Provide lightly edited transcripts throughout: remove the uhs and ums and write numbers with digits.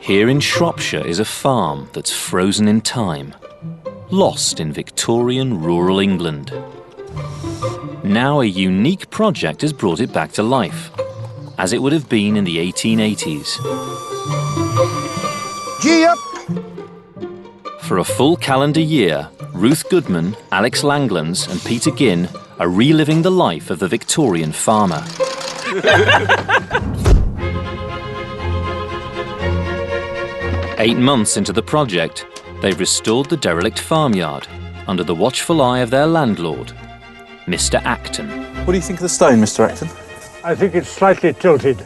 Here in Shropshire is a farm that's frozen in time, lost in Victorian rural England. Now a unique project has brought it back to life, as it would have been in the 1880s. Gee up! For a full calendar year, Ruth Goodman, Alex Langlands and Peter Ginn are reliving the life of the Victorian farmer. Eight months into the project, they've restored the derelict farmyard under the watchful eye of their landlord, Mr. Acton. What do you think of the stone, Mr. Acton? I think it's slightly tilted.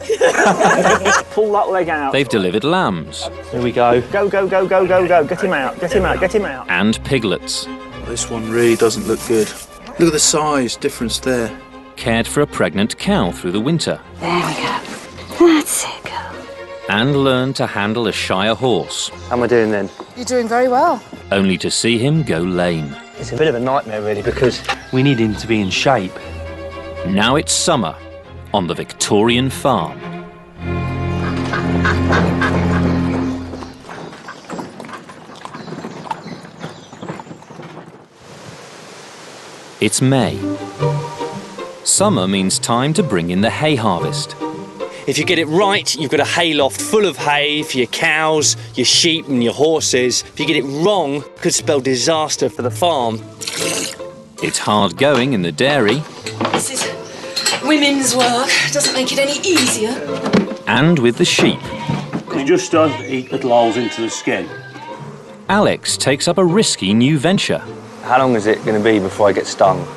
Pull that leg out. They've delivered lambs. Here we go. Go, go, go, go, go, go. Get him out, get him out, get him out. And piglets. This one really doesn't look good. Look at the size difference there. Cared for a pregnant cow through the winter. There we go. That's it, girl. And learned to handle a Shire horse. How am I doing then? You're doing very well. Only to see him go lame. It's a bit of a nightmare, really, because we need him to be in shape. Now it's summer on the Victorian farm. It's May. Summer means time to bring in the hay harvest. If you get it right, you've got a hayloft full of hay for your cows, your sheep and your horses. If you get it wrong, it could spell disaster for the farm. It's hard going in the dairy. This is women's work. Doesn't make it any easier. And with the sheep. You just don't eat little holes into the skin. Alex takes up a risky new venture. How long is it going to be before I get stung?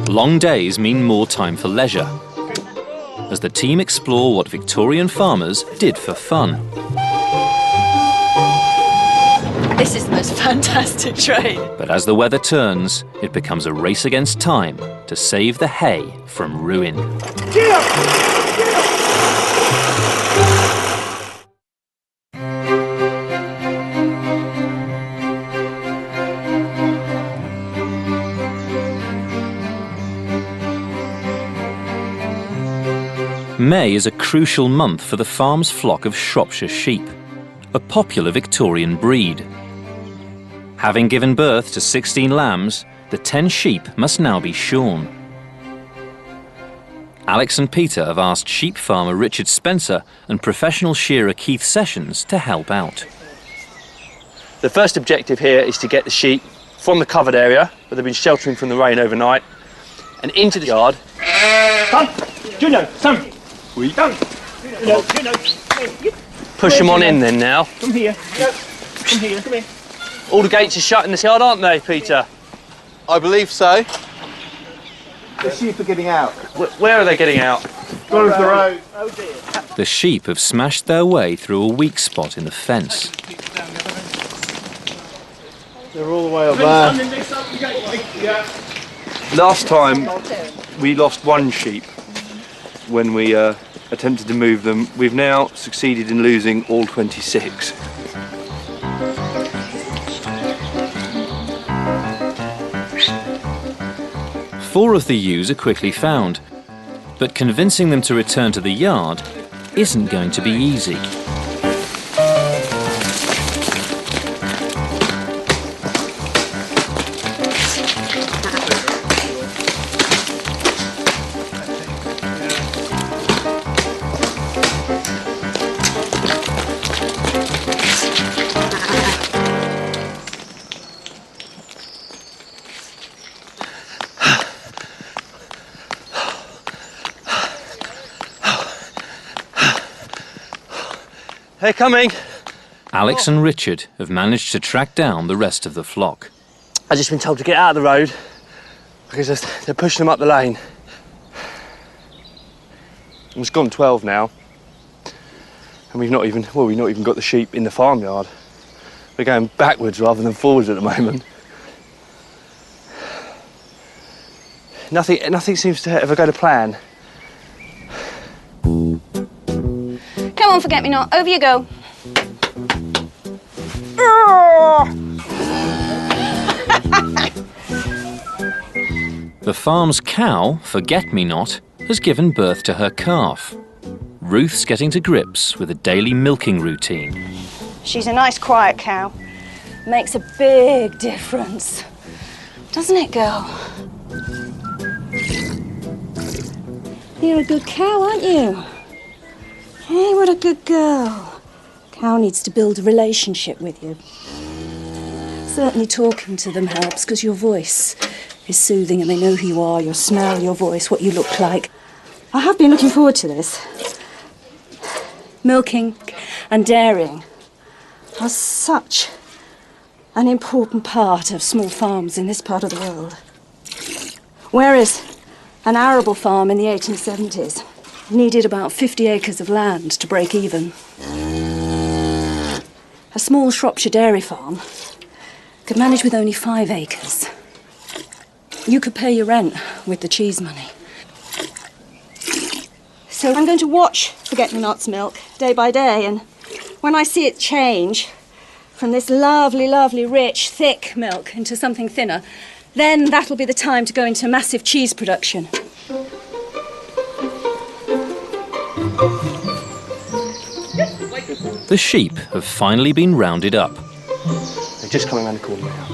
Long days mean more time for leisure, as the team explore what Victorian farmers did for fun. This is the most fantastic train. But as the weather turns, it becomes a race against time to save the hay from ruin. Get up! Get up! May is a crucial month for the farm's flock of Shropshire sheep, a popular Victorian breed. Having given birth to 16 lambs, the 10 sheep must now be shorn. Alex and Peter have asked sheep farmer Richard Spencer and professional shearer Keith Sessions to help out. The first objective here is to get the sheep from the covered area, where they've been sheltering from the rain overnight, and into the yard. Come! Juno, son! We come! Juno, push them on in then now. Come here. Come here, come here. All the gates are shut in this yard, aren't they, Peter? I believe so. The sheep are getting out. Where are they getting out? Go to the road. Oh dear. The sheep have smashed their way through a weak spot in the fence. They're all the way up there. Last time we lost one sheep when we attempted to move them. We've now succeeded in losing all 26. Four of the ewes are quickly found, but convincing them to return to the yard isn't going to be easy. They're coming. Alex and Richard have managed to track down the rest of the flock. I've just been told to get out of the road because they're pushing them up the lane. It's gone 12 now, and we've not even got the sheep in the farmyard. We're going backwards rather than forwards at the moment. Nothing seems to ever go to plan. Come on, forget-me-not. Over you go. The farm's cow, Forget-Me-Not, has given birth to her calf. Ruth's getting to grips with a daily milking routine. She's a nice, quiet cow. Makes a big difference. Doesn't it, girl? You're a good cow, aren't you? Hey, what a good girl. Cow needs to build a relationship with you. Certainly talking to them helps, because your voice is soothing and they know who you are, your smell, your voice, what you look like. I have been looking forward to this. Milking and dairying are such an important part of small farms in this part of the world. Whereas an arable farm in the 1870s needed about 50 acres of land to break even. A small Shropshire dairy farm could manage with only 5 acres. You could pay your rent with the cheese money. So I'm going to watch Forget-Me-Not's milk day by day, and when I see it change from this lovely, lovely, rich, thick milk into something thinner, then that'll be the time to go into massive cheese production. The sheep have finally been rounded up. They're just coming around the corner now.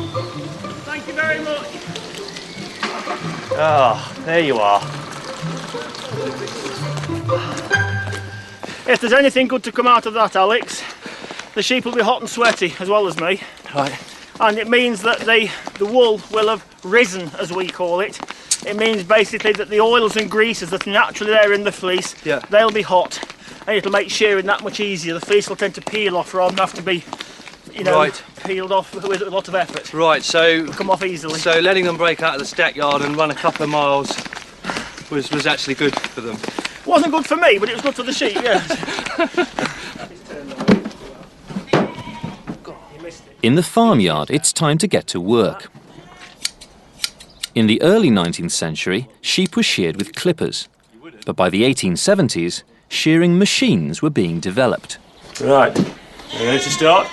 Thank you very much. Ah, there you are. If there's anything good to come out of that, Alex, the sheep will be hot and sweaty, as well as me. Right. And it means that the wool will have risen, as we call it. It means basically that the oils and greases that are naturally there in the fleece, Yeah. they'll be hot. And it'll make shearing that much easier. The fleece will tend to peel off rather than have to be, you know, Right. peeled off with a lot of effort. Right, so Come off easily. so letting them break out of the stackyard and run a couple of miles was actually good for them. Wasn't good for me, but it was good for the sheep, yeah. In the farmyard, it's time to get to work. In the early 19th century, sheep were sheared with clippers. But by the 1870s, shearing machines were being developed. Right, you ready to start?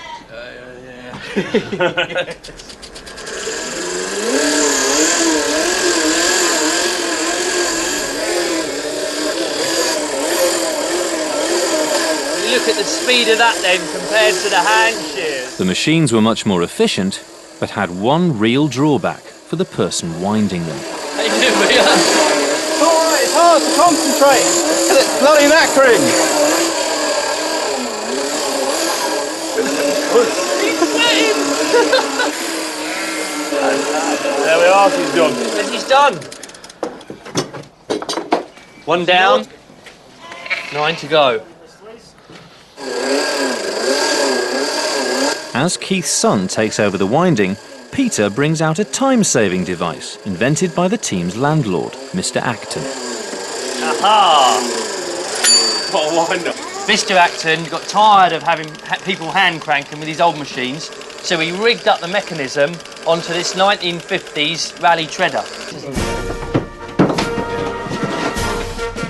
Look at the speed of that then compared to the hand shears. The machines were much more efficient, but had one real drawback for the person winding them. How you doing, Peter? Alright, it's hard to concentrate. And it's bloody knackering. There we are, she's done. And he's done. One down, 9 to go. As Keith's son takes over the winding, Peter brings out a time-saving device invented by the team's landlord, Mr. Acton. Aha! What a wind-up. Mr. Acton got tired of having people hand cranking with his old machines, so he rigged up the mechanism onto this 1950s rally treader.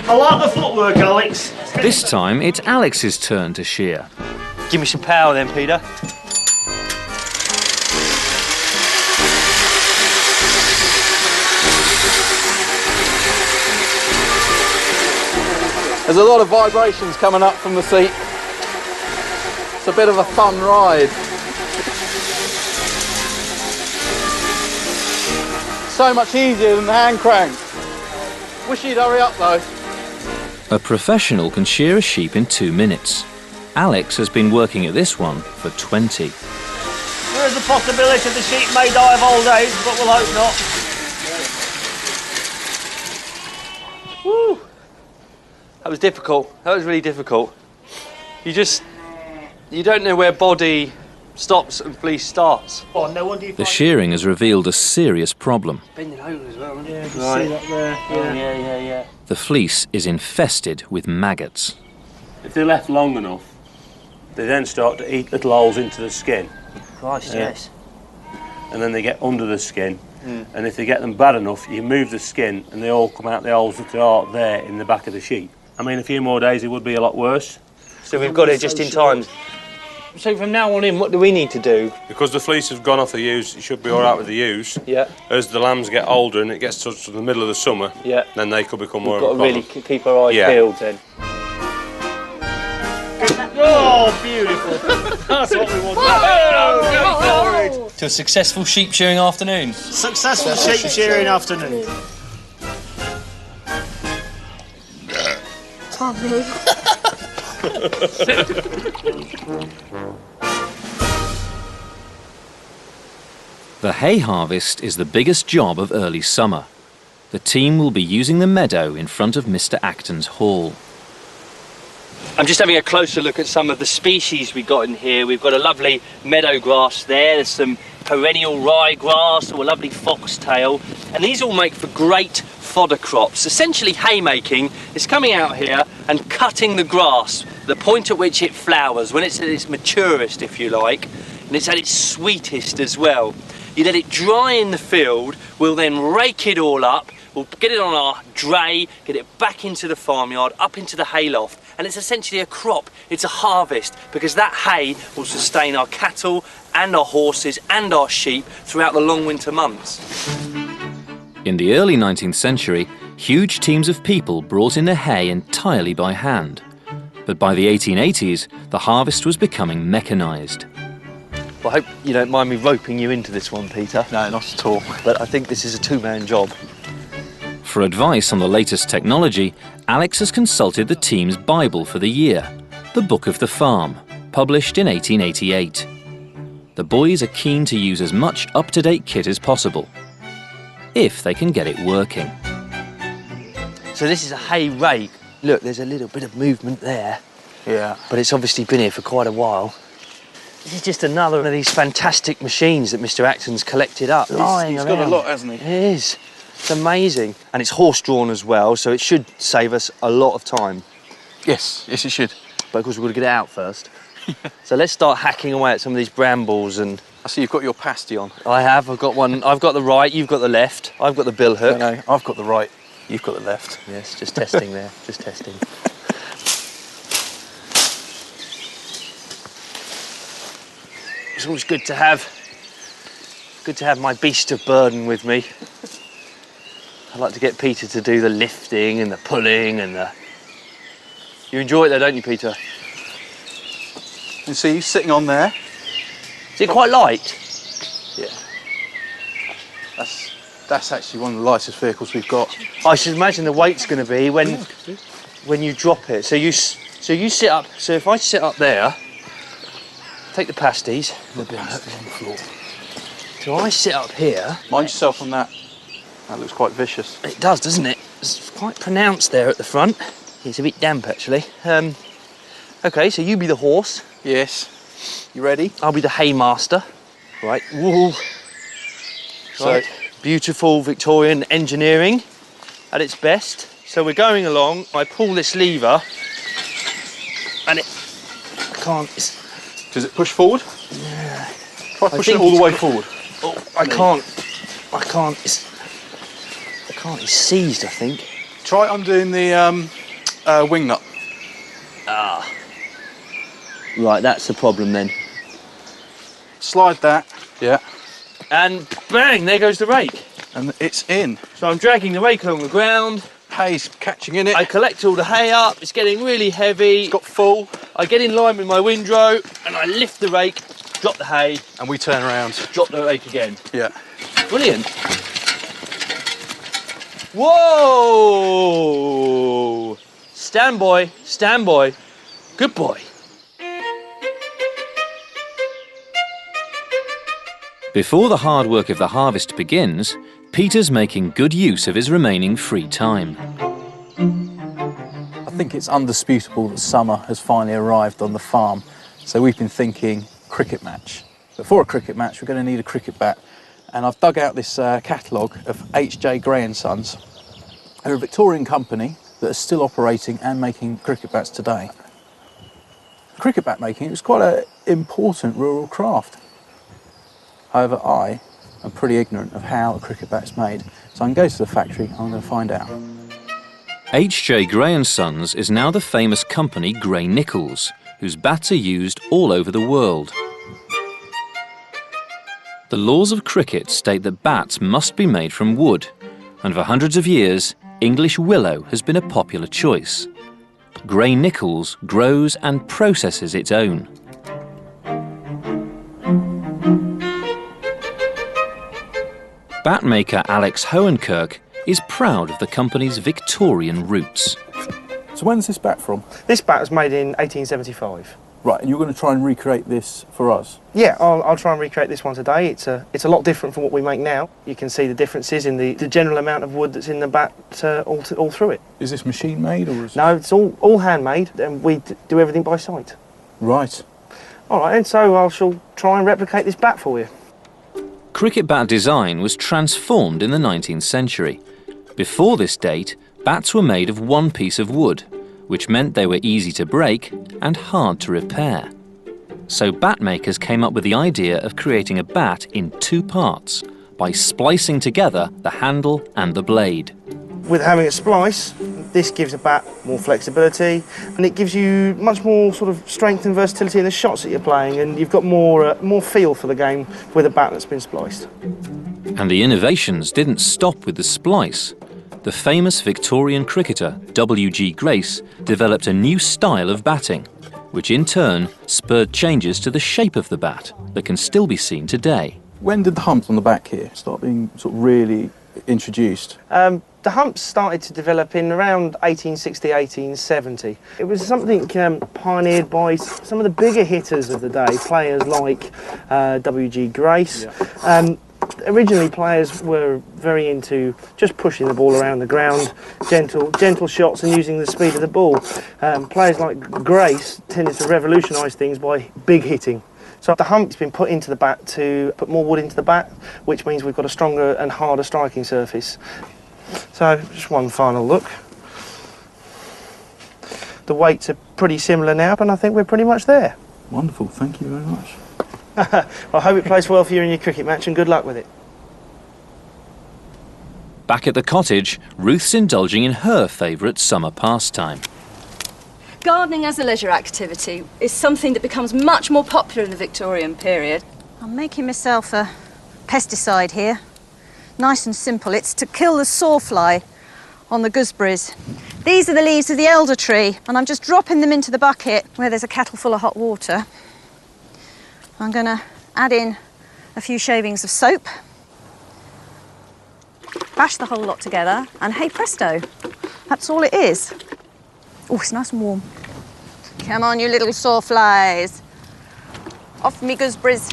I like the footwork, Alex. This time, it's Alex's turn to shear. Give me some power then, Peter. There's a lot of vibrations coming up from the seat. It's a bit of a fun ride. So much easier than the hand crank. Wish you'd hurry up though. A professional can shear a sheep in 2 minutes. Alex has been working at this one for 20. There is a possibility the sheep may die of old age, but we'll hope not. Woo! That was difficult. That was really difficult. You don't know where body stops and fleece starts. Oh, no wonder you The find shearing has revealed a serious problem. Bending over as well, isn't it? you can see that there. Yeah. The fleece is infested with maggots. If they're left long enough, they then start to eat little holes into the skin. Christ, Yeah. yes. And then they get under the skin. And if they get them bad enough, you move the skin and they all come out the holes that are there in the back of the sheep. I mean, a few more days it would be a lot worse. So we've got it just in time. So from now on in, what do we need to do? Because the fleece has gone off the ewes, it should be all right with the ewes. Yeah. As the lambs get older and it gets to the middle of the summer, Yeah. then they could become We've more got of to a really problem. keep our eyes Yeah. peeled then. Oh, beautiful. That's what we want. To a successful sheep shearing afternoon. Successful sheep shearing afternoon. Tommy. The hay harvest is the biggest job of early summer. The team will be using the meadow in front of Mr. Acton's hall. I'm just having a closer look at some of the species we've got in here. We've got a lovely meadow grass there. There's some perennial ryegrass or a lovely foxtail. And these all make for great fodder crops. Essentially haymaking is coming out here and cutting the grass, the point at which it flowers, when it's at its maturest, if you like, and it's at its sweetest as well. You let it dry in the field, we'll then rake it all up, we'll get it on our dray, get it back into the farmyard, up into the hayloft, and it's essentially a crop, it's a harvest, because that hay will sustain our cattle and our horses and our sheep throughout the long winter months. In the early 19th century, huge teams of people brought in the hay entirely by hand. But by the 1880s, the harvest was becoming mechanised. Well, I hope you don't mind me roping you into this one, Peter. No, not at all. But I think this is a two-man job. For advice on the latest technology, Alex has consulted the team's Bible for the year, the Book of the Farm, published in 1888. The boys are keen to use as much up-to-date kit as possible, if they can get it working. So this is a hay rake. Look, there's a little bit of movement there. Yeah. But it's obviously been here for quite a while. This is just another one of these fantastic machines that Mr. Acton's collected up. He's got a lot, hasn't he? It is. It's amazing. And it's horse-drawn as well, so it should save us a lot of time. Yes, yes, it should. But of course, we've got to get it out first. So let's start hacking away at some of these brambles. And I see you've got your pasty on. I have. I've got one. I've got the right, you've got the left. I've got the bill hook. No, I've got the right, you've got the left. Yes, just testing there, just testing. It's always good to have my beast of burden with me. I like to get Peter to do the lifting and the pulling and the... You enjoy it though, don't you, Peter? You see, sitting on there. Is it quite light? Yeah. That's actually one of the lightest vehicles we've got. I should imagine the weight's going to be when you drop it. So you sit up. So if I sit up there, take the pasties. The bin on the floor. So I sit up here. Mind yourself on that. That looks quite vicious. It does, doesn't it? It's quite pronounced there at the front. It's a bit damp, actually. OK, so you be the horse. Yes. You ready? I'll be the haymaster. Right. Whoa. So, right. Beautiful Victorian engineering at its best. So we're going along. I pull this lever, and I can't. Does it push forward? Yeah. Try pushing it all the way forward. Oh, I can't. It's seized, I think. Try undoing the wing nut. Ah. Right, that's the problem then. Slide that. Yeah. And bang, there goes the rake. And it's in. So I'm dragging the rake along the ground. Hay's catching in it. I collect all the hay up. It's getting really heavy. It's got full. I get in line with my windrow and I lift the rake, drop the hay. And we turn around. Drop the rake again. Yeah. Brilliant. Whoa! Stand boy, stand boy. Good boy. Before the hard work of the harvest begins, Peter's making good use of his remaining free time. I think it's undisputable that summer has finally arrived on the farm. So we've been thinking cricket match. But for a cricket match, we're going to need a cricket bat. And I've dug out this catalogue of H.J. Gray & Sons. They're a Victorian company that are still operating and making cricket bats today. Cricket bat making was quite an important rural craft. However, I am pretty ignorant of how a cricket bat's made. So I'm going to go to the factory and I'm going to find out. H.J. Gray & Sons is now the famous company Gray Nichols, whose bats are used all over the world. The laws of cricket state that bats must be made from wood, and for hundreds of years, English willow has been a popular choice. Grey Nichols grows and processes its own. Bat maker Alex Hohenkirk is proud of the company's Victorian roots. So when's this bat from? This bat was made in 1875. Right, and you're going to try and recreate this for us? Yeah, I'll try and recreate this one today. It's a lot different from what we make now. You can see the differences in the general amount of wood that's in the bat all through it. Is this machine made or is No, it's all handmade, and we do everything by sight. Right. All right, and so I shall try and replicate this bat for you. Cricket bat design was transformed in the 19th century. Before this date, bats were made of one piece of wood, which meant they were easy to break and hard to repair. So bat makers came up with the idea of creating a bat in two parts by splicing together the handle and the blade. With having a splice, this gives a bat more flexibility, and it gives you much more sort of strength and versatility in the shots that you're playing, and you've got more feel for the game with a bat that's been spliced. And the innovations didn't stop with the splice. The famous Victorian cricketer W.G. Grace developed a new style of batting, which in turn spurred changes to the shape of the bat that can still be seen today. When did the hump on the back here start being sort of really introduced? The humps started to develop in around 1860, 1870. It was something pioneered by some of the bigger hitters of the day, players like W.G. Grace. Yeah. Originally, players were very into just pushing the ball around the ground, gentle shots and using the speed of the ball. Players like Grace tended to revolutionise things by big hitting. So the hump's been put into the bat to put more wood into the bat, which means we've got a stronger and harder striking surface. So just one final look. The weights are pretty similar now, and I think we're pretty much there. Wonderful, thank you very much. Well, I hope it plays well for you in your cricket match, and good luck with it. Back at the cottage, Ruth's indulging in her favourite summer pastime. Gardening as a leisure activity is something that becomes much more popular in the Victorian period. I'm making myself a pesticide here. Nice and simple. It's to kill the sawfly on the gooseberries. These are the leaves of the elder tree, and I'm just dropping them into the bucket where there's a kettle full of hot water. I'm going to add in a few shavings of soap, bash the whole lot together, and hey presto, that's all it is. Oh, it's nice and warm. Come on, you little sawflies. Off me gooseberries.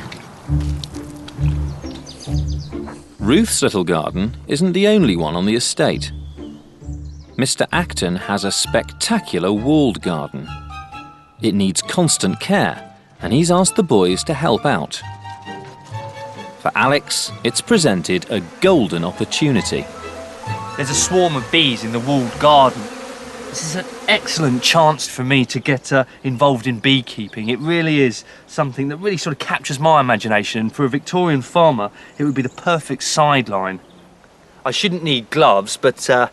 Ruth's little garden isn't the only one on the estate. Mr. Acton has a spectacular walled garden. It needs constant care, and he's asked the boys to help out. For Alex, it's presented a golden opportunity. There's a swarm of bees in the walled garden. This is an excellent chance for me to get involved in beekeeping. It really is something that really sort of captures my imagination. For a Victorian farmer, it would be the perfect sideline. I shouldn't need gloves, but I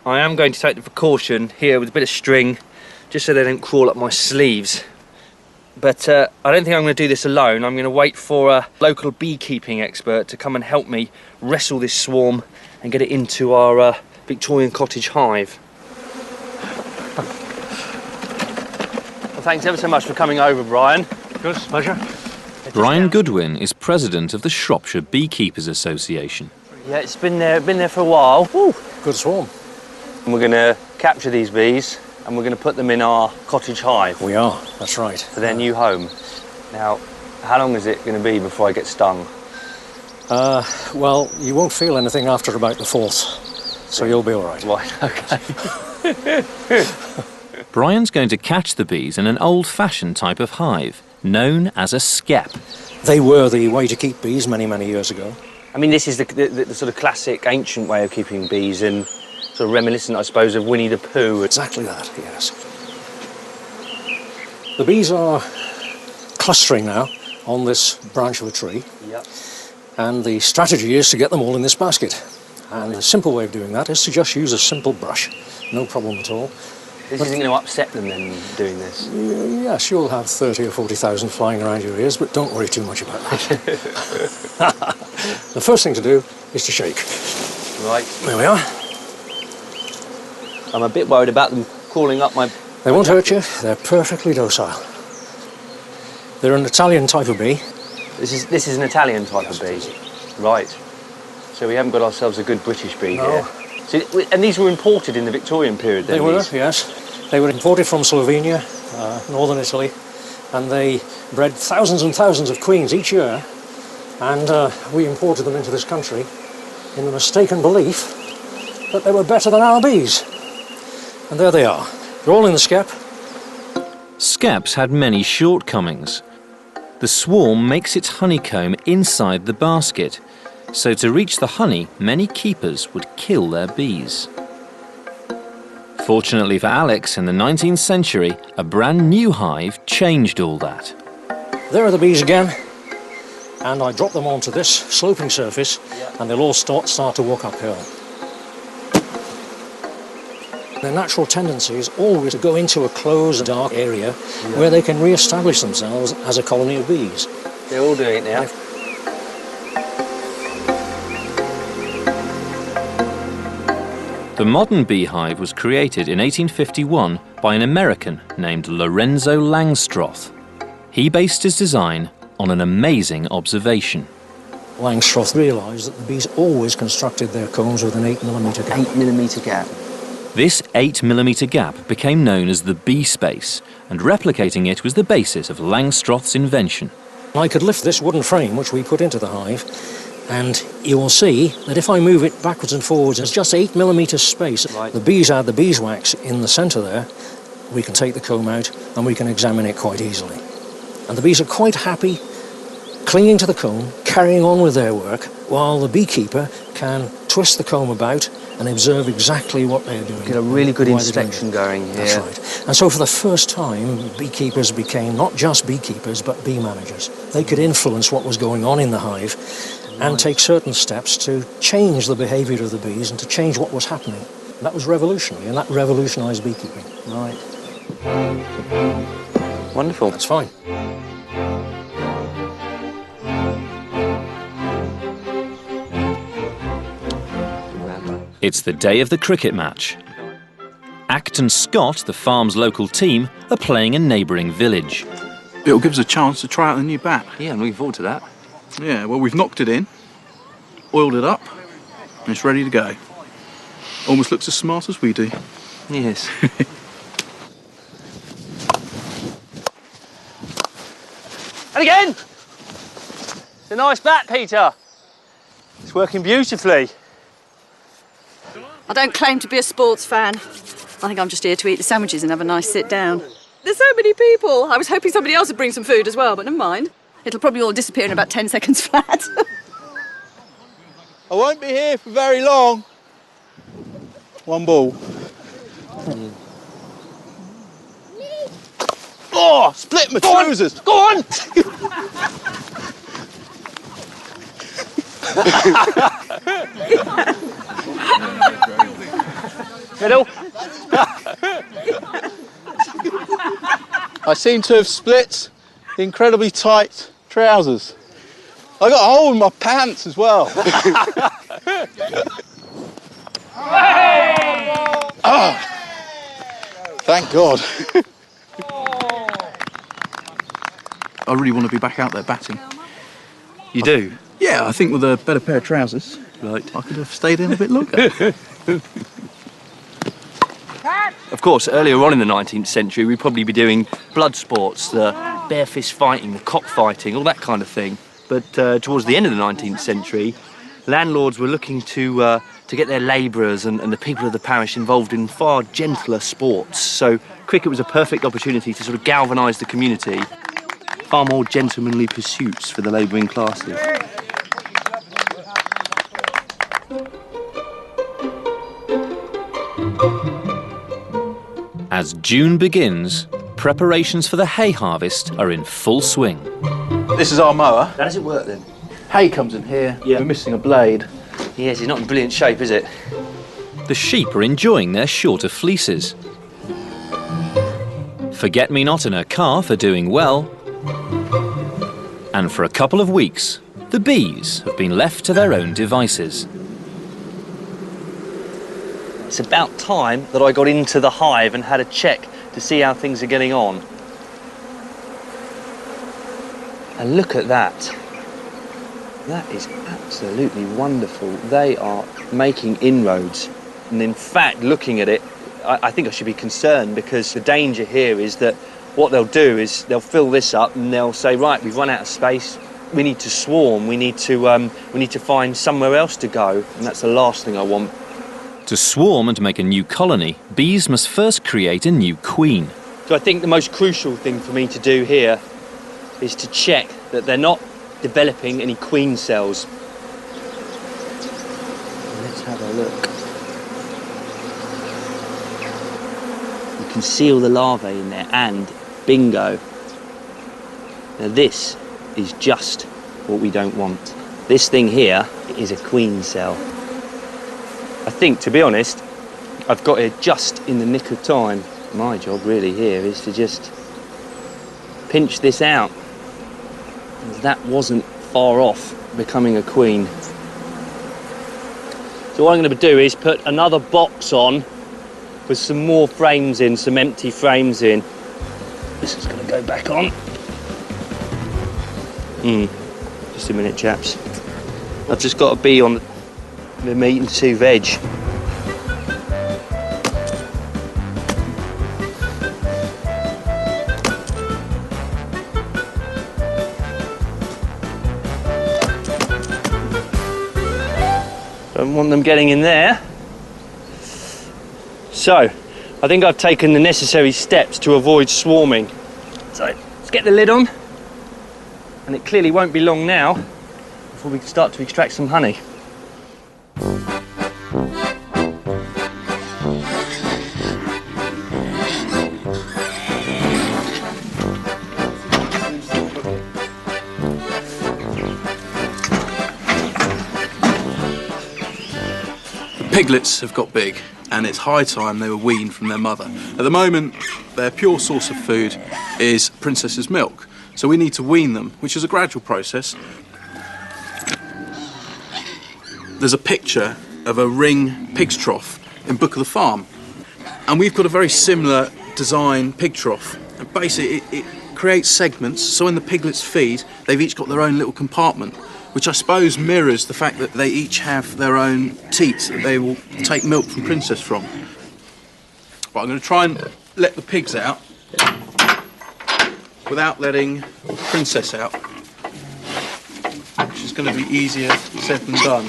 am going to take the precaution here with a bit of string, just so they don't crawl up my sleeves. But I don't think I'm going to do this alone. I'm going to wait for a local beekeeping expert to come and help me wrestle this swarm and get it into our Victorian cottage hive. Well, thanks ever so much for coming over, Brian. Good, pleasure. Brian Goodwin is president of the Shropshire Beekeepers Association. Yeah, it's been there for a while. Woo. Good swarm. And we're going to capture these bees and we're going to put them in our cottage hive. We are, that's right. For their new home. Now, how long is it going to be before I get stung? Well, you won't feel anything after about the 4th, so you'll be all right. Right, okay. Brian's going to catch the bees in an old-fashioned type of hive, known as a skep. They were the way to keep bees many, many years ago. I mean, this is the sort of classic ancient way of keeping bees, and sort of reminiscent, I suppose, of Winnie the Pooh. Exactly that, yes. The bees are clustering now on this branch of a tree. Yep. And the strategy is to get them all in this basket. And the simple way of doing that is to just use a simple brush. No problem at all. This isn't going to upset them then, doing this? Yes, you'll have 30 or 40,000 flying around your ears, but don't worry too much about that. The first thing to do is to shake. Right. There we are. I'm a bit worried about them crawling up my... They won't hurt you. They're perfectly docile. They're an Italian type of bee. This is an Italian type of bee? Right. So we haven't got ourselves a good British bee here. So, and these were imported in the Victorian period, then? They were, yes. They were imported from Slovenia, northern Italy, and they bred thousands and thousands of queens each year, and we imported them into this country in the mistaken belief that they were better than our bees. And there they are. They're all in the skep. Skeps had many shortcomings. The swarm makes its honeycomb inside the basket, so to reach the honey, many keepers would kill their bees. Fortunately for Alex, in the 19th century, a brand new hive changed all that. There are the bees again, and I drop them onto this sloping surface, and they'll all start to walk uphill. Their natural tendency is always to go into a closed, dark area where they can re-establish themselves as a colony of bees. They're all doing it now. The modern beehive was created in 1851 by an American named Lorenzo Langstroth. He based his design on an amazing observation. Langstroth realised that the bees always constructed their combs with an 8mm gap. 8mm gap. This 8mm gap became known as the bee space, and replicating it was the basis of Langstroth's invention. I could lift this wooden frame which we put into the hive, and you will see that if I move it backwards and forwards, there's just 8mm space. Right. The bees add the beeswax in the centre there. We can take the comb out and we can examine it quite easily. And the bees are quite happy clinging to the comb, carrying on with their work, while the beekeeper can twist the comb about and observe exactly what they're doing. Get a really good inspection going here. That's right. And so for the first time, beekeepers became not just beekeepers, but bee managers. They could influence what was going on in the hive and take certain steps to change the behaviour of the bees and to change what was happening. And that was revolutionary, and that revolutionised beekeeping. Right. Wonderful. That's fine. It's the day of the cricket match. Acton Scott, the farm's local team, are playing a neighbouring village. It'll give us a chance to try out the new bat. Yeah, I'm looking forward to that. Yeah, well, we've knocked it in, oiled it up, and it's ready to go. Almost looks as smart as we do. Yes. And again! It's a nice bat, Peter. It's working beautifully. I don't claim to be a sports fan. I think I'm just here to eat the sandwiches and have a nice sit down. There's so many people. I was hoping somebody else would bring some food as well, but never mind. It'll probably all disappear in about 10 seconds flat. I won't be here for very long. One ball. Oh, split my trousers. Go on! Middle. I seem to have split the incredibly tight trousers. I got a hole in my pants as well. Oh, thank God. I really want to be back out there batting. You do? Yeah, I think with a better pair of trousers, right, I could have stayed in a bit longer. Of course, earlier on in the 19th century, we'd probably be doing blood sports, the bare fist fighting, the cockfighting, all that kind of thing. But towards the end of the 19th century, landlords were looking to get their labourers and the people of the parish involved in far gentler sports. So cricket was a perfect opportunity to sort of galvanise the community. Far more gentlemanly pursuits for the labouring classes. As June begins, preparations for the hay harvest are in full swing. This is our mower. How does it work then? Hay comes in here. Yeah. We're missing a blade. Yes, it's not in brilliant shape, is it? The sheep are enjoying their shorter fleeces. Forget-me-not and her calf are doing well. And for a couple of weeks, the bees have been left to their own devices. It's about time that I got into the hive and had a check to see how things are getting on. And look at that. That is absolutely wonderful. They are making inroads. And in fact, looking at it, I think I should be concerned, because the danger here is that what they'll do is they'll fill this up and they'll say, right, we've run out of space. We need to swarm. We need to find somewhere else to go. And that's the last thing I want. To swarm and make a new colony, bees must first create a new queen. So I think the most crucial thing for me to do here is to check that they're not developing any queen cells. Let's have a look. You can see all the larvae in there, and bingo. Now this is just what we don't want. This thing here is a queen cell. I think, to be honest, I've got here just in the nick of time. My job really here is to just pinch this out. That wasn't far off becoming a queen. So what I'm going to do is put another box on with some more frames in, some empty frames in. This is going to go back on. Just a minute, chaps. I've just got to be on the meat and two veg. Don't want them getting in there. So, I think I've taken the necessary steps to avoid swarming. So, let's get the lid on. And it clearly won't be long now before we can start to extract some honey. Piglets have got big, and it's high time they were weaned from their mother. At the moment, their pure source of food is princess's milk, so we need to wean them, which is a gradual process. There's a picture of a ring pig's trough in Book of the Farm, and we've got a very similar design pig trough. And basically, it creates segments, so when the piglets feed, they've each got their own little compartment, which I suppose mirrors the fact that they each have their own teats that they will take milk from Princess from. But I'm going to try and let the pigs out without letting Princess out, which is going to be easier said than done.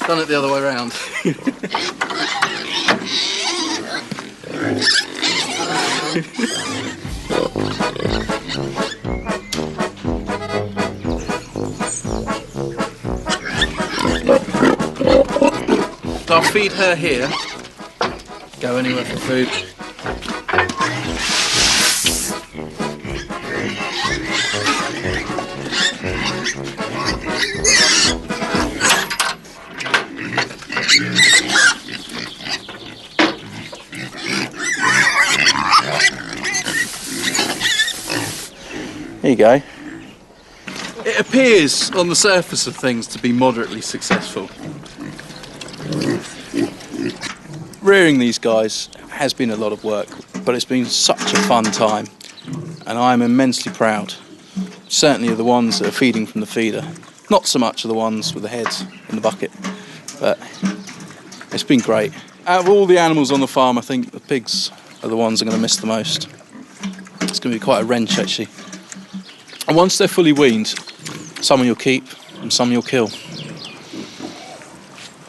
Done it the other way around. So I'll feed her here. Go anywhere for food. There you go. It appears on the surface of things to be moderately successful. Rearing these guys has been a lot of work, but it's been such a fun time, and I'm immensely proud. Certainly of the ones that are feeding from the feeder. Not so much of the ones with the heads in the bucket, but it's been great. Out of all the animals on the farm, I think the pigs are the ones I'm going to miss the most. It's going to be quite a wrench, actually. And once they're fully weaned, some you'll keep and some you'll kill.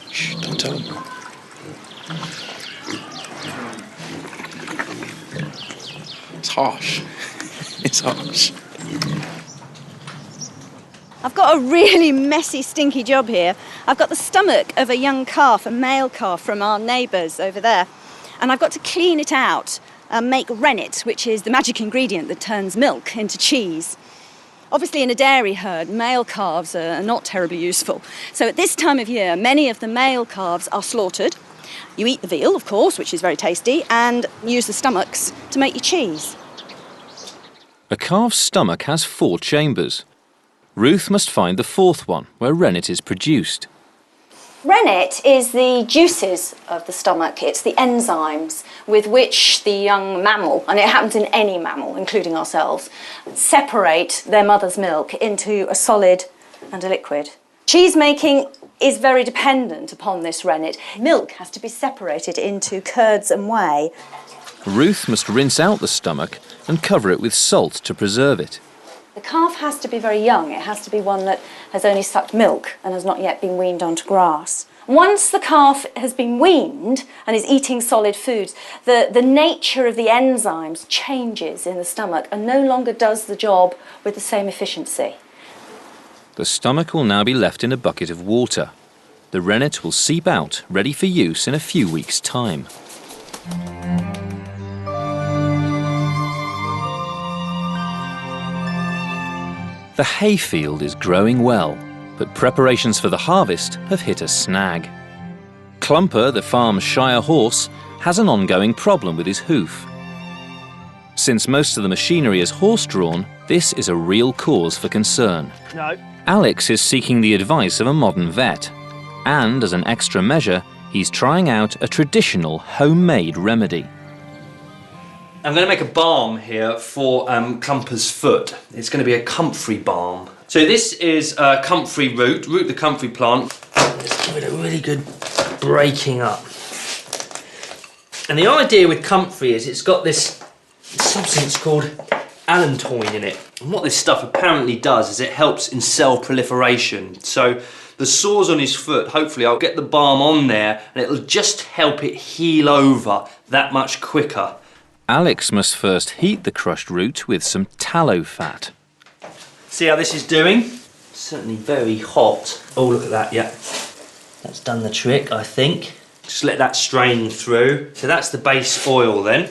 Shh, don't tell them. It's harsh. It's harsh. I've got a really messy, stinky job here. I've got the stomach of a young calf, a male calf from our neighbours over there, and I've got to clean it out and make rennet, which is the magic ingredient that turns milk into cheese. Obviously, in a dairy herd, male calves are not terribly useful. So at this time of year, many of the male calves are slaughtered. You eat the veal, of course, which is very tasty, and use the stomachs to make your cheese. A calf's stomach has 4 chambers. Ruth must find the 4th one, where rennet is produced. Rennet is the juices of the stomach. It's the enzymes with which the young mammal, and it happens in any mammal, including ourselves, separate their mother's milk into a solid and a liquid. Cheese making is very dependent upon this rennet. Milk has to be separated into curds and whey. Ruth must rinse out the stomach and cover it with salt to preserve it. The calf has to be very young. It has to be one that has only sucked milk and has not yet been weaned onto grass. Once the calf has been weaned and is eating solid foods, the nature of the enzymes changes in the stomach and no longer does the job with the same efficiency. The stomach will now be left in a bucket of water. The rennet will seep out, ready for use in a few weeks' time. The hayfield is growing well, but preparations for the harvest have hit a snag. Clumper, the farm's Shire horse, has an ongoing problem with his hoof. Since most of the machinery is horse-drawn, this is a real cause for concern. No. Alex is seeking the advice of a modern vet, and as an extra measure, he's trying out a traditional homemade remedy. I'm going to make a balm here for Clumper's foot. It's going to be a comfrey balm. So this is comfrey root the comfrey plant. Let's give it a really good breaking up. And the idea with comfrey is it's got this substance called allantoin in it. And what this stuff apparently does is it helps in cell proliferation. So the sores on his foot, hopefully I'll get the balm on there and it'll just help it heal over that much quicker. Alex must first heat the crushed root with some tallow fat. See how this is doing? Certainly very hot. Oh, look at that, yeah. That's done the trick, I think. Just let that strain through. So that's the base oil then.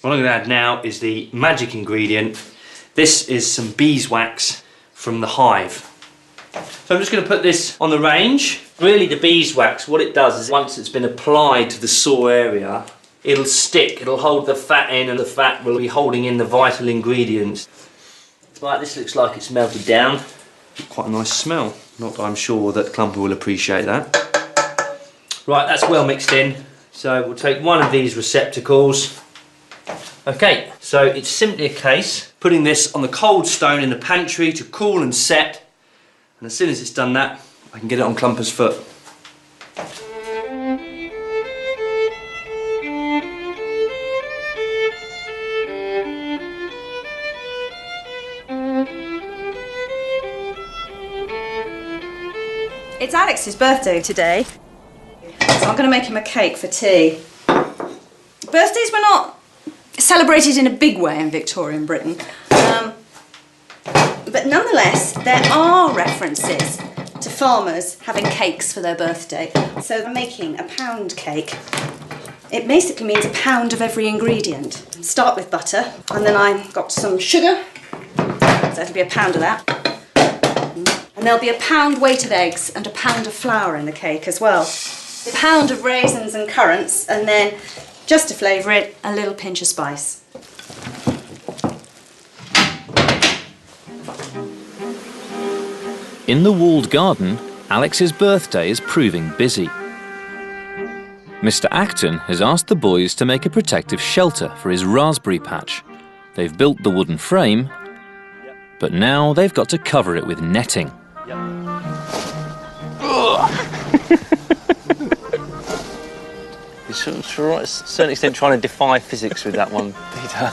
What I'm going to add now is the magic ingredient. This is some beeswax from the hive. So I'm just going to put this on the range. Really the beeswax, what it does is once it's been applied to the sore area, it'll stick, it'll hold the fat in and the fat will be holding in the vital ingredients. Right, this looks like it's melted down. Quite a nice smell. Not that I'm sure that Clumper will appreciate that. Right, that's well mixed in. So we'll take one of these receptacles. Okay, so it's simply a case of putting this on the cold stone in the pantry to cool and set. And as soon as it's done that, I can get it on Clumper's foot. It's Alex's birthday today, so I'm going to make him a cake for tea. Birthdays were not celebrated in a big way in Victorian Britain, but nonetheless there are references to farmers having cakes for their birthday. So I'm making a pound cake. It basically means a pound of every ingredient. Start with butter, and then I've got some sugar, so it'll be a pound of that. And there'll be a pound weight of eggs and a pound of flour in the cake as well. A pound of raisins and currants, and then, just to flavour it, a little pinch of spice. In the walled garden, Alex's birthday is proving busy. Mr. Acton has asked the boys to make a protective shelter for his raspberry patch. They've built the wooden frame, but now they've got to cover it with netting. You're to a certain extent trying to defy physics with that one, Peter.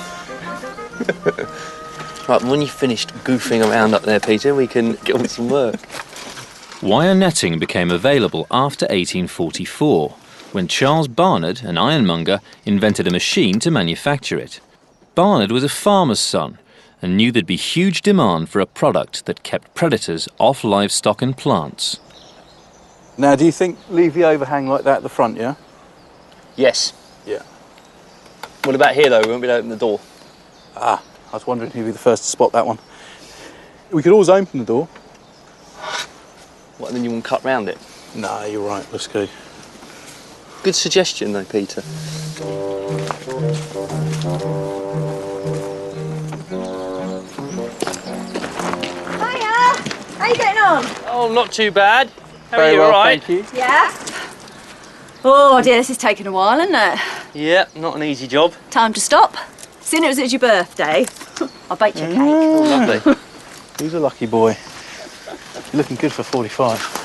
Right, when you've finished goofing around up there, Peter, we can get on with some work. Wire netting became available after 1844, when Charles Barnard, an ironmonger, invented a machine to manufacture it. Barnard was a farmer's son and knew there'd be huge demand for a product that kept predators off livestock and plants. Now, do you think leave the overhang like that at the front, yeah? Yes. Yeah. What about here, though? We won't be able to open the door. Ah, I was wondering who'd be the first to spot that one. We could always open the door. What, and then you want to cut round it? No, you're right. Let's go. Good suggestion, though, Peter. you getting on? Oh, not too bad. How are Very you, well, all right? thank you. Yeah. Oh dear, this is taking a while, isn't it? Yeah, not an easy job. Time to stop. Seeing it was your birthday, I'll bake you a cake. Oh, lovely. Who's a lucky boy? You're looking good for 45.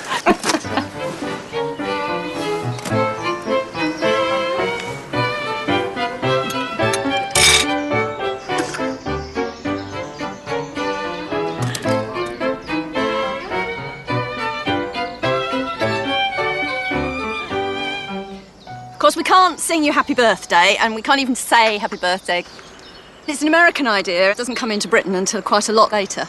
Of course, we can't sing you happy birthday, and we can't even say happy birthday. It's an American idea. It doesn't come into Britain until quite a lot later.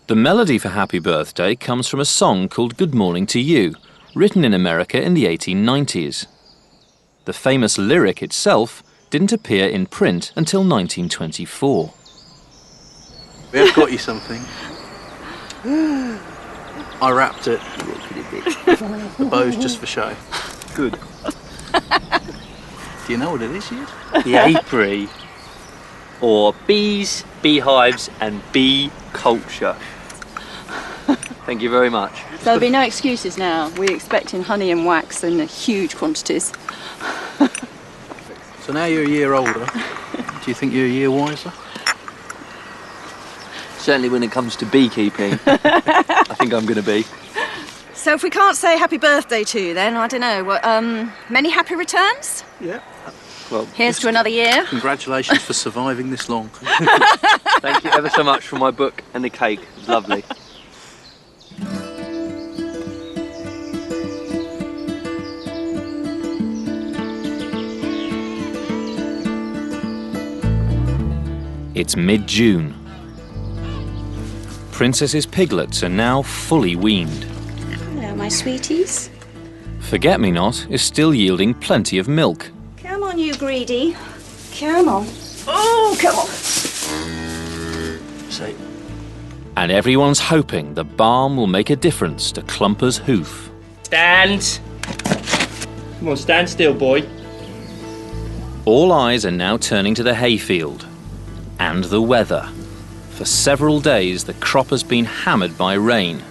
The melody for Happy Birthday comes from a song called Good Morning to You, written in America in the 1890s. The famous lyric itself didn't appear in print until 1924. We have got you something. I wrapped it. The bow's just for show. Good. Do you know what it is yet? The apiary, or bees, beehives and bee culture. Thank you very much. There'll be no excuses now. We're expecting honey and wax in huge quantities. So now you're a year older. Do you think you're a year wiser? Certainly when it comes to beekeeping, I think I'm going to be. So if we can't say happy birthday to you then, I don't know, many happy returns? Yeah. Well, here's to another year. Congratulations for surviving this long. Thank you ever so much for my book and the cake. It was lovely. It's mid-June. Princess's piglets are now fully weaned. Hello, my sweeties. Forget-me-not is still yielding plenty of milk. Come on, you greedy. Come on. Oh, come on. So, And everyone's hoping the balm will make a difference to Clumper's hoof. stand. Come on, stand still, boy. All eyes are now turning to the hayfield and the weather. For several days, the crop has been hammered by rain.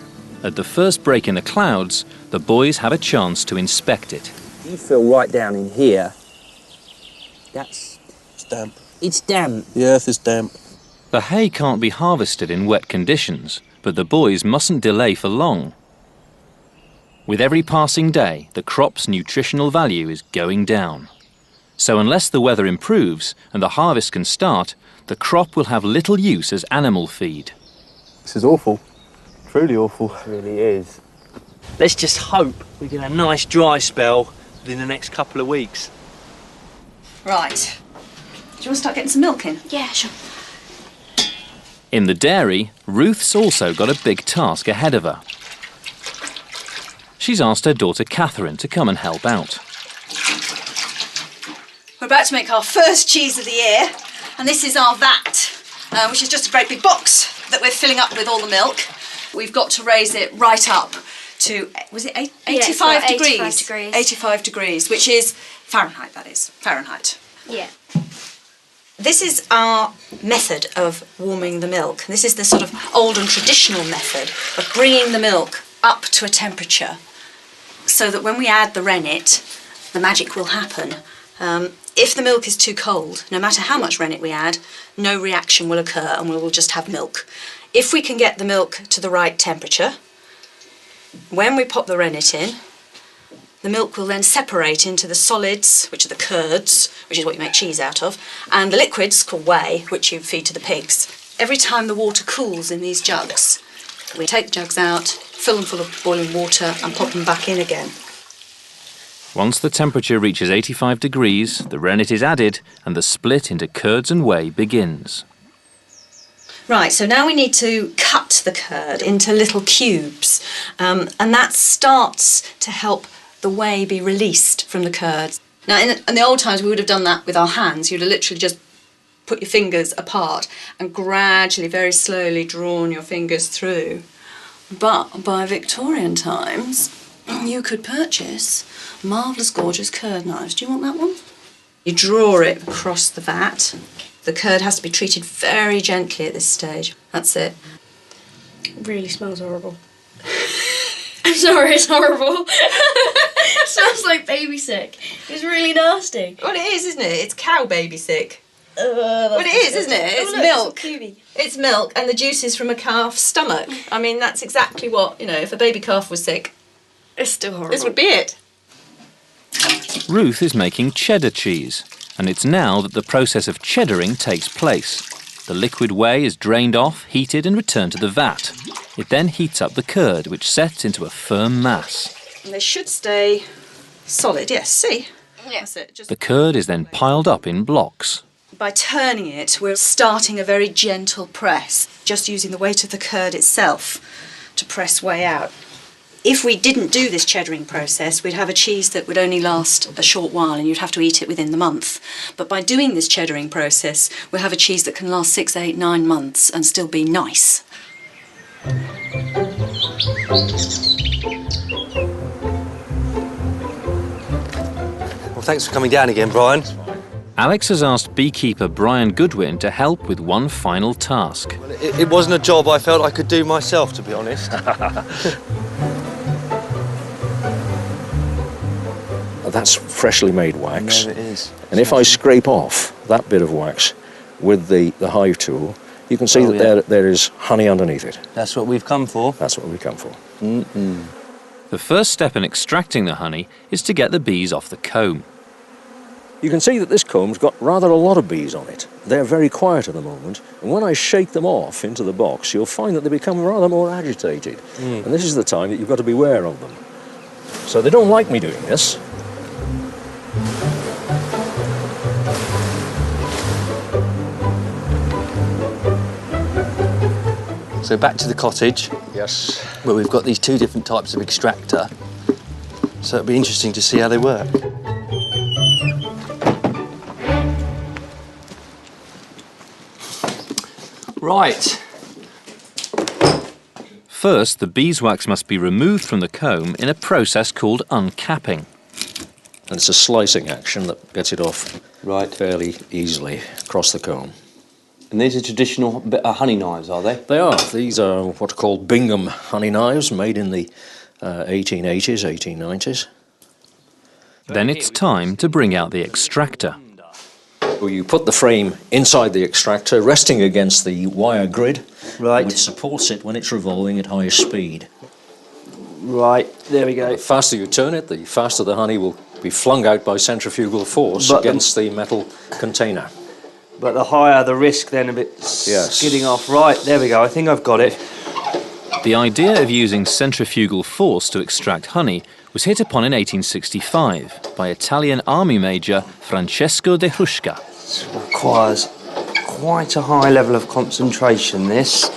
At the first break in the clouds, the boys have a chance to inspect it. You feel right down in here. It's damp. It's damp. The earth is damp. The hay can't be harvested in wet conditions, but the boys mustn't delay for long. With every passing day, the crop's nutritional value is going down. So unless the weather improves and the harvest can start, the crop will have little use as animal feed. This is awful. Truly awful. It really is. Let's just hope we get a nice dry spell within the next couple of weeks. Right. Do you want to start getting some milk in? Yeah, sure. In the dairy, Ruth's also got a big task ahead of her. She's asked her daughter Catherine to come and help out. We're about to make our first cheese of the year, and this is our vat, which is just a great big box that we're filling up with all the milk. We've got to raise it right up to, was it 85 degrees? 85 degrees. 85 degrees, which is Fahrenheit, that is, Fahrenheit. Yeah. This is our method of warming the milk. This is the sort of old and traditional method of bringing the milk up to a temperature so that when we add the rennet, the magic will happen. If the milk is too cold, no matter how much rennet we add, no reaction will occur and we will just have milk. If we can get the milk to the right temperature, when we pop the rennet in, the milk will then separate into the solids, which are the curds, which is what you make cheese out of, and the liquids, called whey, which you feed to the pigs. Every time the water cools in these jugs, we take the jugs out, fill them full of boiling water and pop them back in again. Once the temperature reaches 85 degrees, the rennet is added and the split into curds and whey begins. Right, so now we need to cut the curd into little cubes, and that starts to help the whey be released from the curds. Now, in the old times, we would have done that with our hands. You'd have literally just put your fingers apart and gradually, very slowly drawn your fingers through. But by Victorian times, you could purchase marvellous, gorgeous curd knives. Do you want that one? You draw it across the vat. The curd has to be treated very gently at this stage. That's it. It really smells horrible. sorry, it's horrible. It smells like baby sick. It's really nasty. Well, it is, isn't it? It's cow baby sick. Well, it is, isn't it? It's look, milk. It's It's milk and the juices from a calf's stomach. I mean, that's exactly what, you know, if a baby calf was sick, It's still horrible. this would be it. Ruth is making cheddar cheese, and it's now that the process of cheddaring takes place. The liquid whey is drained off, heated and returned to the vat. It then heats up the curd, which sets into a firm mass. And they should stay solid, yes, see? Yeah. That's it. Just The curd is then piled up in blocks. By turning it, we're starting a very gentle press, just using the weight of the curd itself to press whey out. If we didn't do this cheddaring process, we'd have a cheese that would only last a short while and you'd have to eat it within the month. But by doing this cheddaring process, we'll have a cheese that can last 6, 8, 9 months and still be nice. Well, thanks for coming down again, Brian. Alex has asked beekeeper Brian Goodwin to help with one final task. Well, it wasn't a job I felt I could do myself, to be honest. That's freshly made wax. No, it is. And if I scrape off that bit of wax with the hive tool, you can see there is honey underneath it. That's what we've come for. That's what we've come for. The first step in extracting the honey is to get the bees off the comb. You can see that this comb's got rather a lot of bees on it. They're very quiet at the moment, and when I shake them off into the box, you'll find that they become rather more agitated. And this is the time that you've got to beware of them. So they don't like me doing this. So back to the cottage. Yes. Where we've got these two different types of extractor. So it'll be interesting to see how they work. Right. First, the beeswax must be removed from the comb in a process called uncapping. And it's a slicing action that gets it off fairly easily across the comb. And these are traditional honey knives, are they? They are. These are what are called Bingham honey knives, made in the 1880s, 1890s. Then it's time to bring out the extractor. Well, you put the frame inside the extractor, resting against the wire grid, which supports it when it's revolving at high speed. Right, there we go. The faster you turn it, the faster the honey will be flung out by centrifugal force against the metal container. But the higher the risk then of it skidding off. Right, there we go. I think I've got it. The idea of using centrifugal force to extract honey was hit upon in 1865 by Italian army major Francesco de Hruška. This requires quite a high level of concentration, this.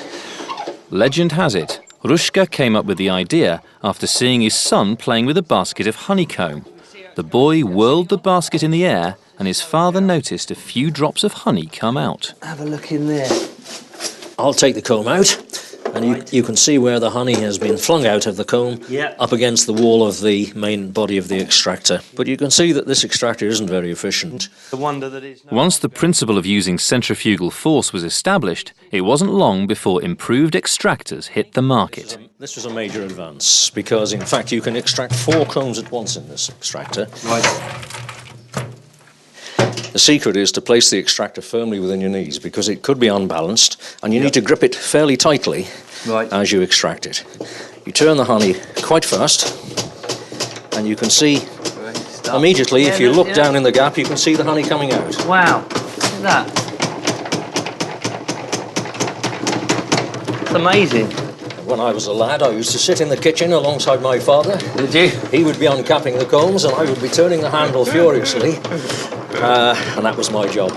Legend has it, Hruška came up with the idea after seeing his son playing with a basket of honeycomb. The boy whirled the basket in the air and his father noticed a few drops of honey come out. Have a look in there. I'll take the comb out, and you can see where the honey has been flung out of the comb up against the wall of the main body of the extractor. But you can see that this extractor isn't very efficient. The wonder that is... Once the principle of using centrifugal force was established, it wasn't long before improved extractors hit the market. This was a major advance, because in fact you can extract 4 combs at once in this extractor. Right. The secret is to place the extractor firmly within your knees, because it could be unbalanced, and you need to grip it fairly tightly as you extract it. You turn the honey quite fast, and you can see immediately, if you look down in the gap, you can see the honey coming out. Wow, look at that. It's amazing. When I was a lad, I used to sit in the kitchen alongside my father. Did you? He would be uncapping the combs, and I would be turning the handle furiously. And that was my job.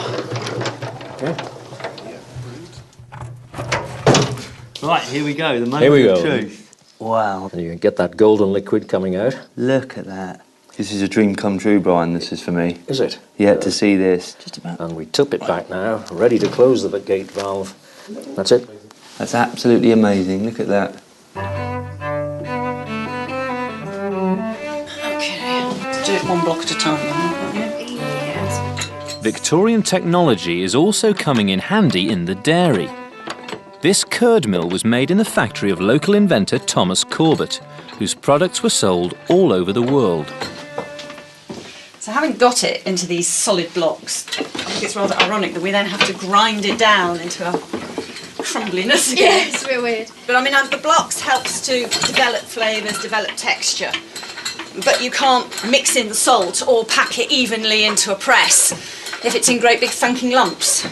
Right, here we go, the moment Here we of go. truth. Wow. And you can get that golden liquid coming out. Look at that. This is a dream come true, Brian, this is for me. Is it? Yeah, to see this. Just about. And we tip it back now, ready to close the gate valve. That's it. That's absolutely amazing. Look at that. Okay, do it one block at a time. Victorian technology is also coming in handy in the dairy. This curd mill was made in the factory of local inventor Thomas Corbett, whose products were sold all over the world. So having got it into these solid blocks, I think it's rather ironic that we then have to grind it down into a crumbliness again. Yeah, it's a bit weird. But I mean, the blocks helps to develop flavours, develop texture. But you can't mix in the salt or pack it evenly into a press if it's in great big thunking lumps.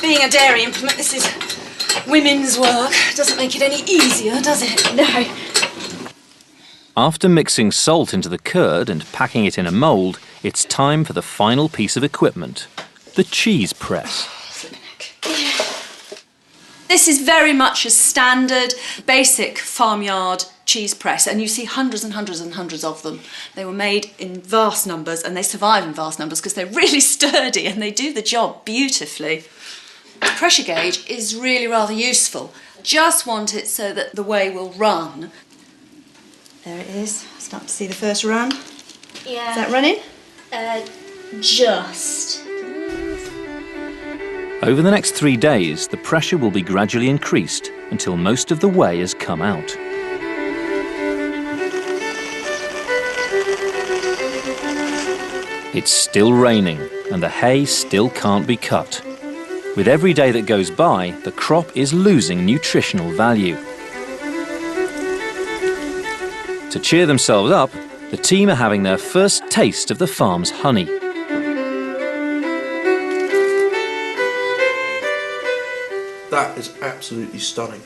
Being a dairy implement, this is women's work. Doesn't make it any easier, does it? No. After mixing salt into the curd and packing it in a mould, it's time for the final piece of equipment, the cheese press. This is very much a standard, basic farmyard cheese press, and you see hundreds and hundreds and hundreds of them. They were made in vast numbers, and they survive in vast numbers because they're really sturdy and they do the job beautifully. The pressure gauge is really rather useful. Just want it so that the whey will run. There it is. Start to see the first run. Yeah. Is that running? Just. Over the next 3 days, the pressure will be gradually increased until most of the whey has come out. It's still raining and the hay still can't be cut. With every day that goes by, the crop is losing nutritional value. To cheer themselves up, the team are having their first taste of the farm's honey. That is absolutely stunning.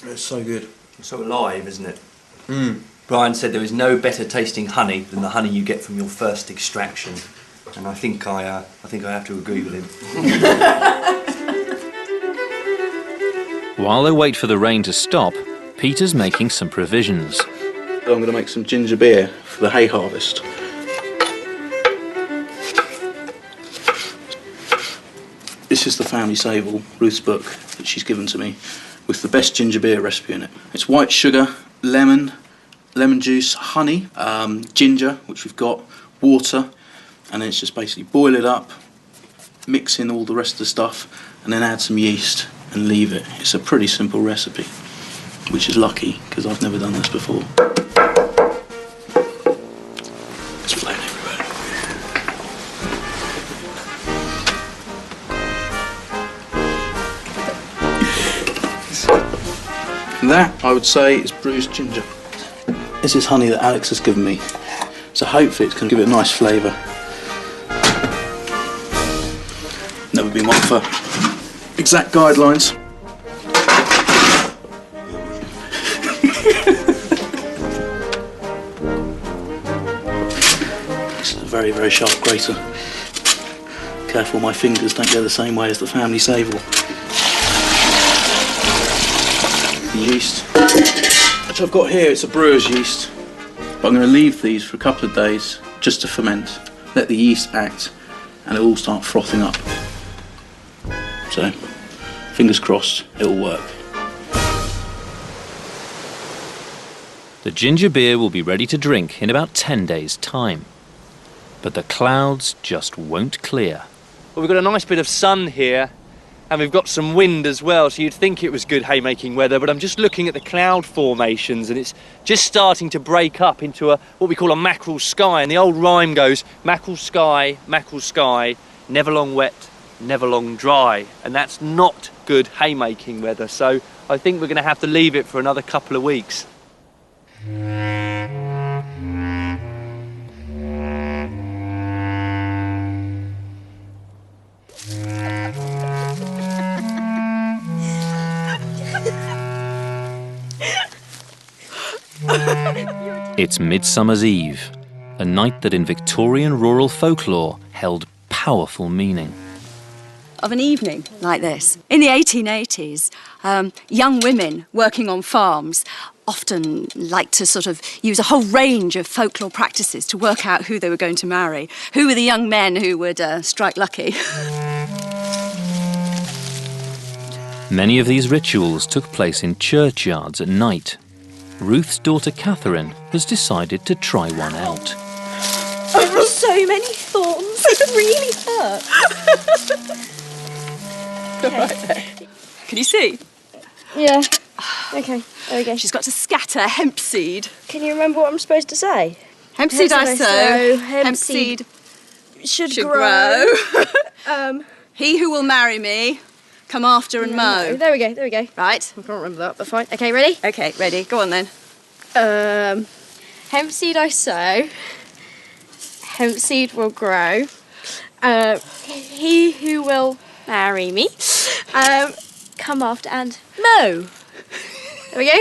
It's so good. It's so alive, isn't it? Brian said there is no better tasting honey than the honey you get from your first extraction, and I think I have to agree with him. While they wait for the rain to stop, Peter's making some provisions. I'm going to make some ginger beer for the hay harvest. This is the family sable, Ruth's book, that she's given to me, with the best ginger beer recipe in it. It's white sugar, lemon juice, honey, ginger, which we've got, water, and then it's just basically boil it up, mix in all the rest of the stuff, and then add some yeast and leave it. It's a pretty simple recipe, which is lucky because I've never done this before. It's flying everywhere. That, I would say, is bruised ginger. This is honey that Alex has given me, so hopefully it's going to give it a nice flavour. Never been one for exact guidelines. This is a very, very sharp grater. Careful my fingers don't go the same way as the family sable. The yeast, which I've got here, it's a brewer's yeast. But I'm going to leave these for a couple of days just to ferment, let the yeast act, and it'll all start frothing up. So, fingers crossed, it'll work. The ginger beer will be ready to drink in about 10 days' time. But the clouds just won't clear. Well, we've got a nice bit of sun here, and we've got some wind as well, so you'd think it was good haymaking weather, but I'm just looking at the cloud formations and it's just starting to break up into what we call a mackerel sky, and the old rhyme goes, mackerel sky, never long wet, never long dry, and that's not good haymaking weather, so I think we're going to have to leave it for another couple of weeks. It's Midsummer's Eve, a night that in Victorian rural folklore held powerful meaning. Of an evening like this, in the 1880s, young women working on farms often liked to sort of use a whole range of folklore practices to work out who they were going to marry, who were the young men who would strike lucky. Many of these rituals took place in churchyards at night. Ruth's daughter Catherine has decided to try one out. So many thorns. It really hurt. Can you see? Yeah. Okay, there we go. She's got to scatter hemp seed. Can you remember what I'm supposed to say? Hemp seed I sow, hemp seed should grow. He who will marry me, come after and mow. There we go, there we go. Right. I can't remember that, but fine. Okay, ready? Okay, ready. Go on then. Hemp seed I sow, hemp seed will grow. He who will marry me, come after and mow. There we go.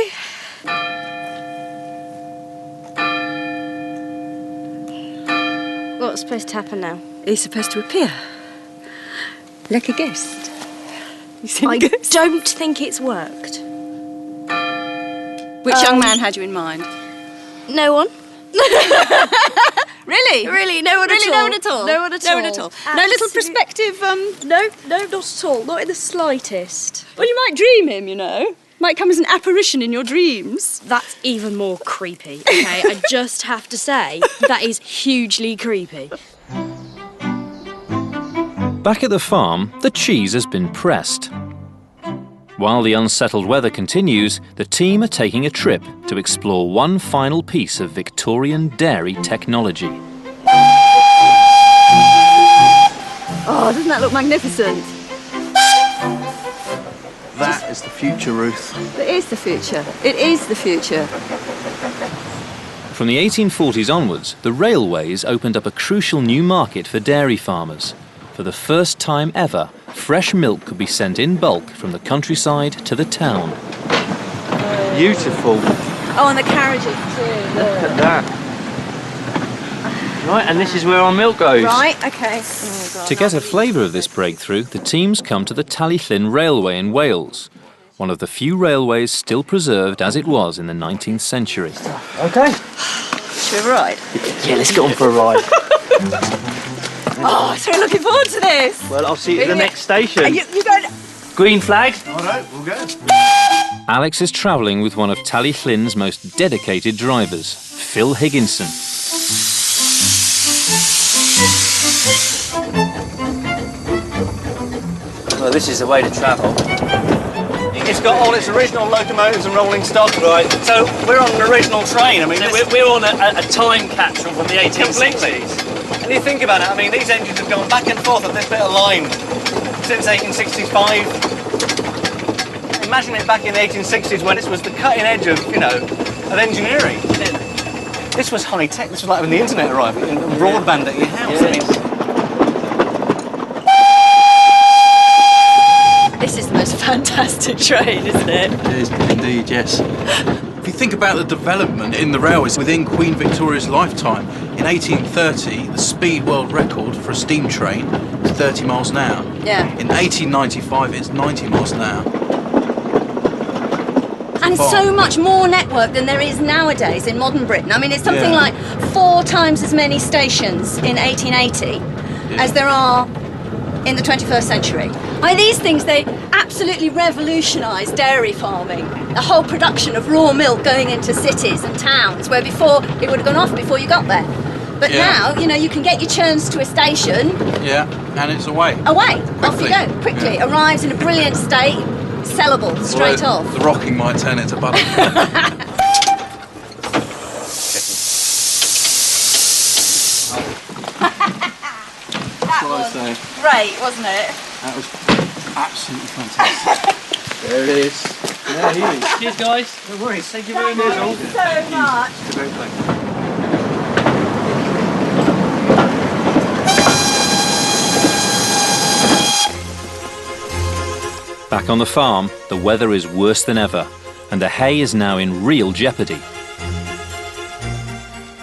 What's supposed to happen now? He's supposed to appear like a ghost. You seen I a ghost? don't think it's worked. Which young man had you in mind? No one. Really? Really, no one Really, at all. no one at all? No one at No all. one at all. No little prospective, No, not at all. Not in the slightest. Well, you might dream him, you know. Might come as an apparition in your dreams. That's even more creepy, okay? I just have to say, that is hugely creepy. Back at the farm, the cheese has been pressed. While the unsettled weather continues, the team are taking a trip to explore one final piece of Victorian dairy technology. Oh, doesn't that look magnificent? That is the future, Ruth. It is the future. It is the future. From the 1840s onwards, the railways opened up a crucial new market for dairy farmers. For the first time ever, fresh milk could be sent in bulk from the countryside to the town. Beautiful. Oh, and the carriages too. Look at that. Right, and this is where our milk goes. Right, okay. Oh, God. To get a flavour of this breakthrough, the teams come to the Tallyllyn Railway in Wales, one of the few railways still preserved as it was in the 19th century. Okay. Should we have a ride? Yeah, let's get on for a ride. Oh, so we're looking forward to this. Well, I'll see you at the next station. Are you going? Green flag. All right, we'll go. Alex is travelling with one of Tallyllyn's most dedicated drivers, Phil Higginson. Well, this is the way to travel. It's got all its original locomotives and rolling stock. Right. So we're on an original train. I mean, We're on a time capsule from the 1860s. and you think about it, I mean, these engines have gone back and forth on this bit of line since 1865. Imagine it back in the 1860s when it was the cutting edge of, you know, of engineering. This was high tech. This was like when the internet arrived and broadband at your house. Yeah. I mean, This is the most fantastic train, isn't it? It is indeed, yes. If you think about the development in the railways within Queen Victoria's lifetime, in 1830, the speed world record for a steam train is 30 miles an hour. Yeah. In 1895, it's 90 miles an hour. And it's so much more network than there is nowadays in modern Britain. I mean, it's something like 4 times as many stations in 1880 as there are in the 21st century. I mean, these things, they absolutely revolutionised dairy farming. The whole production of raw milk going into cities and towns, where before it would have gone off before you got there. But now, you know, you can get your churns to a station. Yeah, and it's away. Away, off you go, quickly. Arrives in a brilliant state, sellable, straight off. The rocking might turn it to butter. Great, wasn't it? That was absolutely fantastic. There it is. There he is. Cheers, guys. No worries. Thank you very much. So much. It's a great thing. Back on the farm, the weather is worse than ever, and the hay is now in real jeopardy.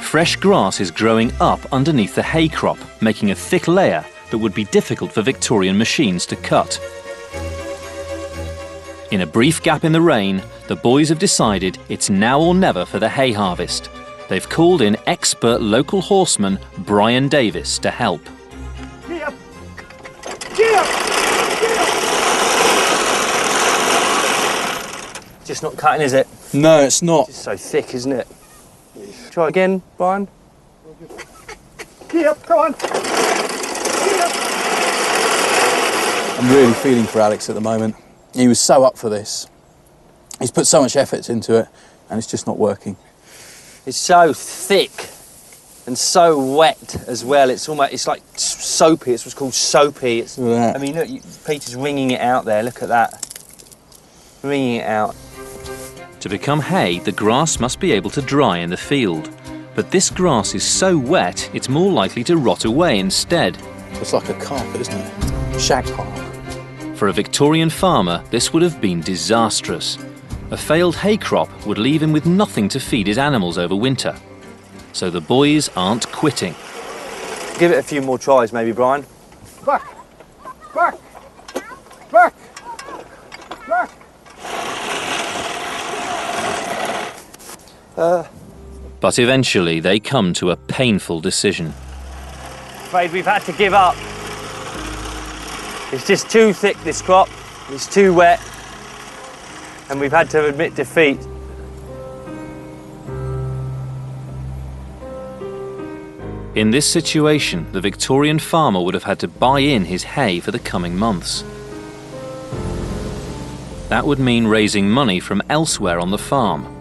Fresh grass is growing up underneath the hay crop, making a thick layer that would be difficult for Victorian machines to cut. In a brief gap in the rain, the boys have decided it's now or never for the hay harvest. They've called in expert local horseman Brian Davis to help. Just not cutting, is it? No, it's not. It's so thick, isn't it? Try again, Brian. Come on. I'm really feeling for Alex at the moment. He was so up for this. He's put so much effort into it, and it's just not working. It's so thick and so wet as well. It's like soapy. It's what's called soapy. I mean, look, Peter's wringing it out there. Look at that. Wringing it out. To become hay, the grass must be able to dry in the field. But this grass is so wet, it's more likely to rot away instead. It's like a carpet, isn't it? Shag pile. For a Victorian farmer, this would have been disastrous. A failed hay crop would leave him with nothing to feed his animals over winter. So the boys aren't quitting. Give it a few more tries, maybe, Brian. Back! Back! Back! Back! But eventually they come to a painful decision. Afraid we've had to give up. It's just too thick, this crop. It's too wet. And we've had to admit defeat. In this situation, the Victorian farmer would have had to buy in his hay for the coming months. That would mean raising money from elsewhere on the farm.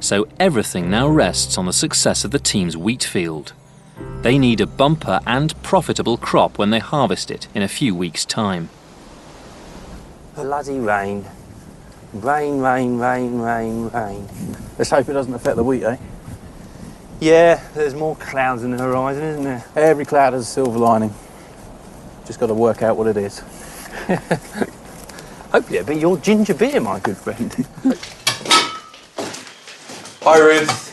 So everything now rests on the success of the team's wheat field. They need a bumper and profitable crop when they harvest it in a few weeks' time. Bloody rain. Rain, rain, rain, rain, rain. Let's hope it doesn't affect the wheat, eh? Yeah, there's more clouds in the horizon, isn't there? Every cloud has a silver lining. Just got to work out what it is. Hopefully it'll be your ginger beer, my good friend. Hi, Ruth.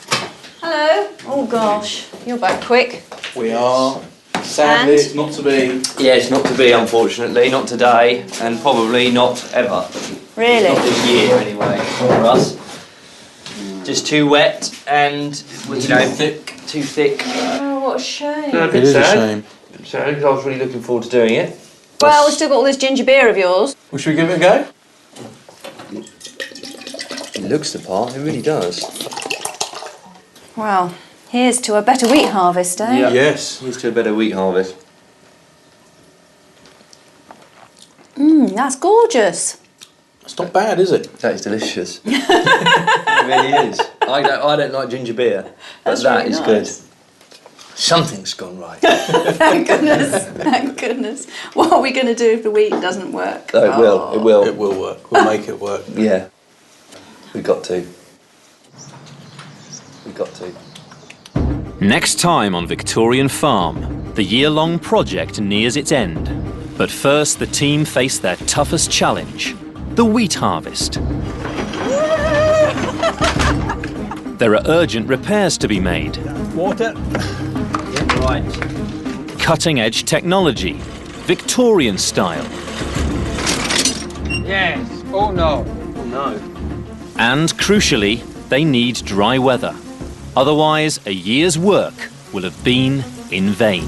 Hello. Oh gosh, you're back quick. We are. Sadly, it's not to be. Yeah, it's not to be, unfortunately. Not today, and probably not ever. Really? Not this year, anyway, for us. Just too wet and, too thick. Oh, what a shame. No, a bit sad. Sad, because I was really looking forward to doing it. Well, we've still got all this ginger beer of yours. Well, should we give it a go? It looks the part, it really does. Well, here's to a better wheat harvest, eh? Yeah. Yes. Here's to a better wheat harvest. That's gorgeous. It's not bad, is it? That is delicious. It really is. I don't like ginger beer, but That's that really is nice. good. Something's gone right. Thank goodness. Thank goodness. What are we going to do if the wheat doesn't work? Oh, it will. It will. It will work. We'll make it work. Yeah. We've got to. We've got to. Next time on Victorian Farm, the year-long project nears its end. But first, the team face their toughest challenge, the wheat harvest. There are urgent repairs to be made. Water. Yeah, right. Cutting-edge technology, Victorian style. Yes. Oh no. Oh no. And crucially, they need dry weather. Otherwise, a year's work will have been in vain.